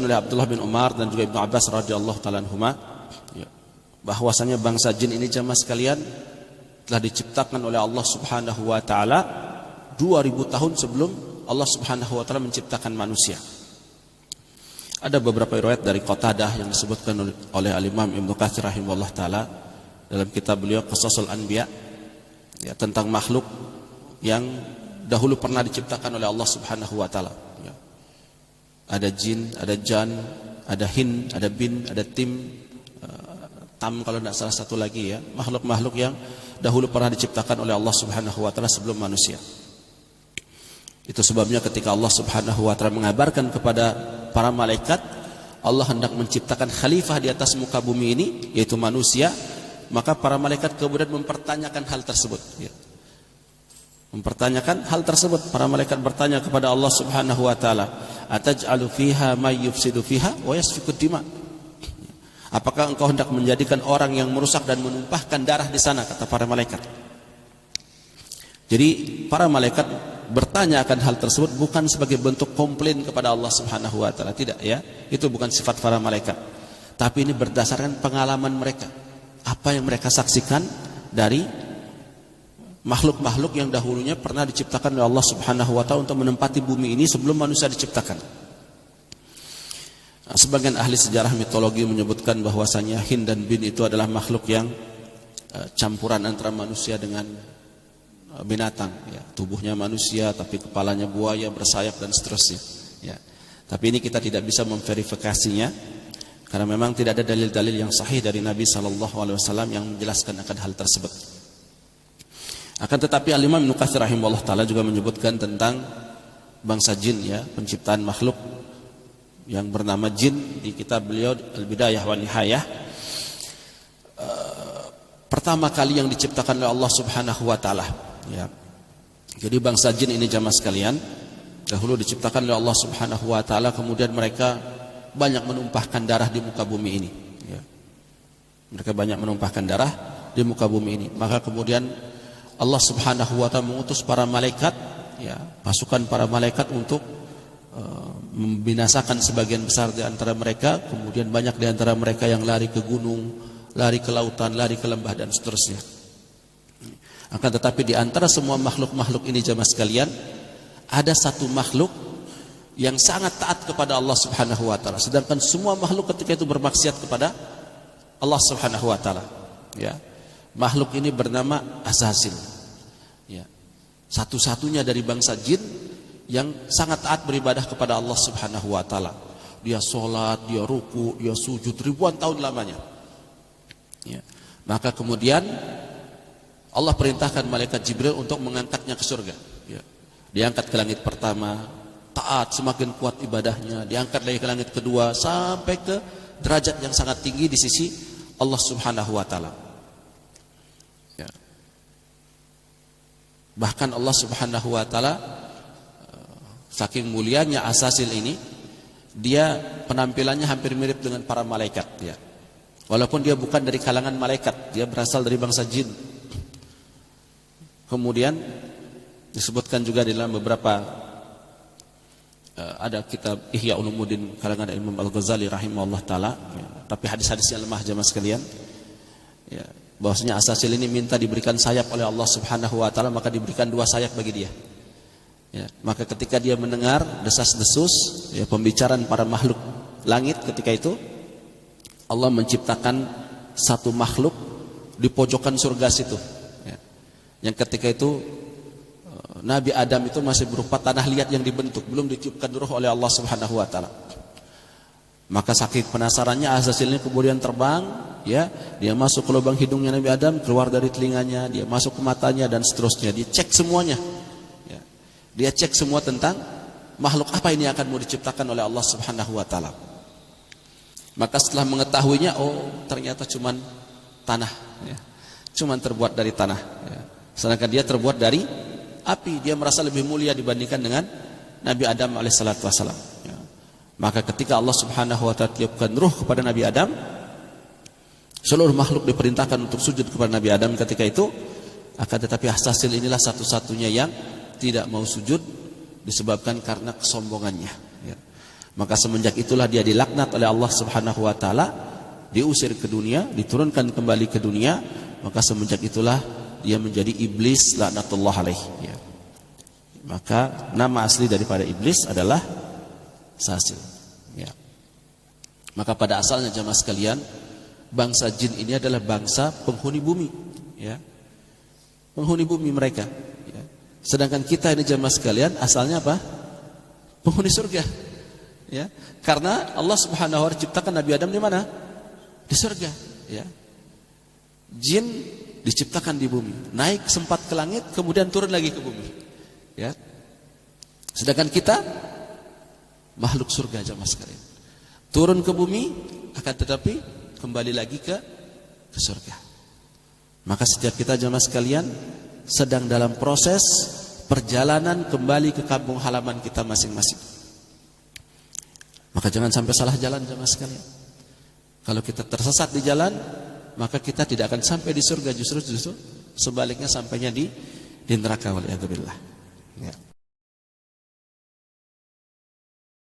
oleh Abdullah bin Umar dan juga Ibnu Abbas radhiyallahu taala anhuma, ya, bahwasanya bangsa jin ini jamaah sekalian telah diciptakan oleh Allah Subhanahu wa taala 2000 tahun sebelum Allah Subhanahu wa taala menciptakan manusia. Ada beberapa riwayat dari Qatadah yang disebutkan oleh Al-Imam Ibnu Katsir rahimahullah taala dalam kitab beliau Qasasul Anbiya, ya, tentang makhluk yang dahulu pernah diciptakan oleh Allah Subhanahu wa taala. Ada jin, ada jan, ada hin, ada bin, ada tim, tam kalau tidak salah satu lagi, ya, makhluk-makhluk yang dahulu pernah diciptakan oleh Allah Subhanahu wa taala sebelum manusia. Itu sebabnya ketika Allah Subhanahu wa taala mengabarkan kepada para malaikat Allah hendak menciptakan khalifah di atas muka bumi ini, yaitu manusia, maka para malaikat kemudian mempertanyakan hal tersebut, ya. Mempertanyakan hal tersebut. Para malaikat bertanya kepada Allah Subhanahu wa taala, "Ataj'alu fiha may yufsidu fiha wa yasfiku dima?" Apakah engkau hendak menjadikan orang yang merusak dan menumpahkan darah di sana, kata para malaikat. Jadi para malaikat bertanya akan hal tersebut bukan sebagai bentuk komplain kepada Allah Subhanahu wa taala, tidak, ya. Itu bukan sifat para malaikat. Tapi ini berdasarkan pengalaman mereka. Apa yang mereka saksikan dari makhluk-makhluk yang dahulunya pernah diciptakan oleh Allah Subhanahu wa taala untuk menempati bumi ini sebelum manusia diciptakan. Nah, sebagian ahli sejarah mitologi menyebutkan bahwasanya Hin dan Bin itu adalah makhluk yang campuran antara manusia dengan binatang, ya. Tubuhnya manusia tapi kepalanya buaya, bersayap dan seterusnya, ya. Tapi ini kita tidak bisa memverifikasinya karena memang tidak ada dalil-dalil yang sahih dari Nabi SAW yang menjelaskan akan hal tersebut. Akan tetapi Al-Imam Ibnu Katsir rahimahullah taala juga menyebutkan tentang bangsa jin, ya, penciptaan makhluk yang bernama jin di kitab beliau Al-Bidayah wa Nihayah. Pertama kali yang diciptakan oleh Allah Subhanahu wa taala, ya. Jadi bangsa jin ini jamaah sekalian dahulu diciptakan oleh Allah Subhanahu wa taala, kemudian mereka banyak menumpahkan darah di muka bumi ini, ya. Mereka banyak menumpahkan darah di muka bumi ini. Maka kemudian Allah Subhanahu wa taala mengutus para malaikat, ya, pasukan para malaikat untuk membinasakan sebagian besar di antara mereka. Kemudian banyak di antara mereka yang lari ke gunung, lari ke lautan, lari ke lembah dan seterusnya. Akan tetapi di antara semua makhluk-makhluk ini jamaah sekalian, ada satu makhluk yang sangat taat kepada Allah Subhanahu wa taala, sedangkan semua makhluk ketika itu bermaksiat kepada Allah Subhanahu wa taala, ya. Makhluk ini bernama Azazil, ya. Satu-satunya dari bangsa jin yang sangat taat beribadah kepada Allah Subhanahu wa taala. Dia sholat, dia ruku, dia sujud ribuan tahun lamanya, ya. Maka kemudian Allah perintahkan malaikat Jibril untuk mengangkatnya ke surga, ya. Diangkat ke langit pertama, taat, semakin kuat ibadahnya. Diangkat lagi ke langit kedua sampai ke derajat yang sangat tinggi di sisi Allah Subhanahu wa taala. Bahkan Allah Subhanahu wa taala saking mulianya Azazil ini, dia penampilannya hampir mirip dengan para malaikat, ya. Walaupun dia bukan dari kalangan malaikat, dia berasal dari bangsa jin. Kemudian disebutkan juga dalam beberapa ada kitab Ihya Ulumuddin kalangan Imam Al-Ghazali rahimahullah taala, ya. Tapi hadis-hadisnya lemah jemaah sekalian, ya. Bahwasanya Azazil ini minta diberikan sayap oleh Allah Subhanahu wa taala, maka diberikan 2 sayap bagi dia, ya. Maka ketika dia mendengar desas-desus, ya, pembicaraan para makhluk langit ketika itu, Allah menciptakan satu makhluk di pojokan surga situ, ya. Yang ketika itu Nabi Adam itu masih berupa tanah liat yang dibentuk, belum ditiupkan ruh oleh Allah Subhanahu wa taala. Maka saking penasarannya Azazil ini kemudian terbang, ya, dia masuk ke lubang hidungnya Nabi Adam, keluar dari telinganya, dia masuk ke matanya dan seterusnya. Dia cek semuanya, ya. Dia cek semua tentang makhluk apa ini akan mau diciptakan oleh Allah Subhanahu wa taala. Maka setelah mengetahuinya, oh ternyata cuman tanah, ya. Cuman terbuat dari tanah, ya. Sedangkan dia terbuat dari api. Dia merasa lebih mulia dibandingkan dengan Nabi Adam alaihissalatu wassalam, ya. Maka ketika Allah Subhanahu wa taala tiupkan ruh kepada Nabi Adam, seluruh makhluk diperintahkan untuk sujud kepada Nabi Adam ketika itu. Akan tetapi Azazil inilah satu-satunya yang tidak mau sujud disebabkan karena kesombongannya, ya. Maka semenjak itulah dia dilaknat oleh Allah Subhanahu wa taala, diusir ke dunia, diturunkan kembali ke dunia. Maka semenjak itulah dia menjadi iblis laknatullah alaih, ya. Maka nama asli daripada iblis adalah Sasil, ya. Maka pada asalnya jamaah sekalian, bangsa jin ini adalah bangsa penghuni bumi, ya. Penghuni bumi mereka, ya. Sedangkan kita ini jamaah sekalian asalnya apa? Penghuni surga, ya. Karena Allah Subhanahu wa taala ciptakan Nabi Adam di mana? Di surga, ya. Jin diciptakan di bumi, naik sempat ke langit, kemudian turun lagi ke bumi, ya. Sedangkan kita makhluk surga jamaah sekalian, turun ke bumi akan tetapi kembali lagi ke surga. Maka setiap kita jamaah sekalian sedang dalam proses perjalanan kembali ke kampung halaman kita masing-masing. Maka jangan sampai salah jalan jamaah sekalian. Kalau kita tersesat di jalan, maka kita tidak akan sampai di surga, justru sebaliknya sampainya di neraka, waliyadzubillah, ya.